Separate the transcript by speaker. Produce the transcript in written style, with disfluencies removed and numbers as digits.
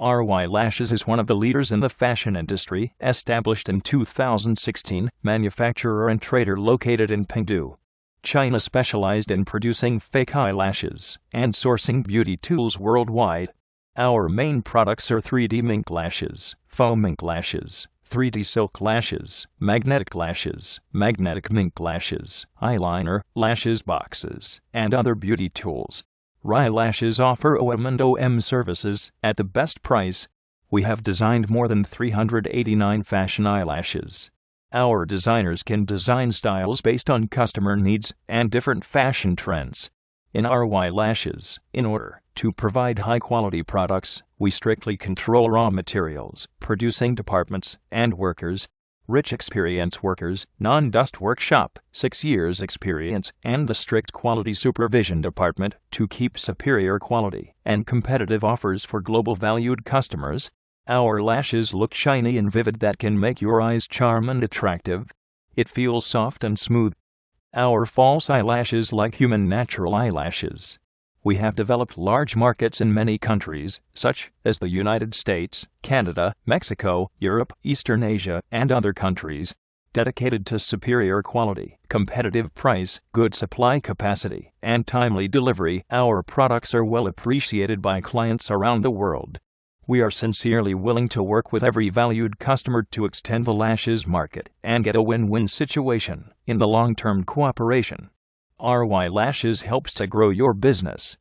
Speaker 1: Eyelash is one of the leaders in the fashion industry, established in 2016, manufacturer and trader located in Pengdu, China, specialized in producing fake eyelashes and sourcing beauty tools worldwide. Our main products are 3D mink lashes, foam mink lashes, 3D silk lashes, magnetic mink lashes, eyeliner, lashes boxes, and other beauty tools. Eyelashes offer OEM services at the best price. We have designed more than 389 fashion eyelashes. Our designers can design styles based on customer needs and different fashion trends. In our eyelashes, in order to provide high-quality products, we strictly control raw materials, producing departments, and workers. Rich experienced workers, non-dust workshop, 6 years experience, and the strict quality supervision department to keep superior quality and competitive offers for global valued customers. Our lashes look shiny and vivid that can make your eyes charm and attractive. It feels soft and smooth. Our false eyelashes like human natural eyelashes. We have developed large markets in many countries, such as the United States, Canada, Mexico, Europe, Eastern Asia, and other countries. Dedicated to superior quality, competitive price, good supply capacity, and timely delivery, our products are well appreciated by clients around the world. We are sincerely willing to work with every valued customer to extend the lashes market and get a win-win situation in the long-term cooperation. Our eyelashes helps to grow your business.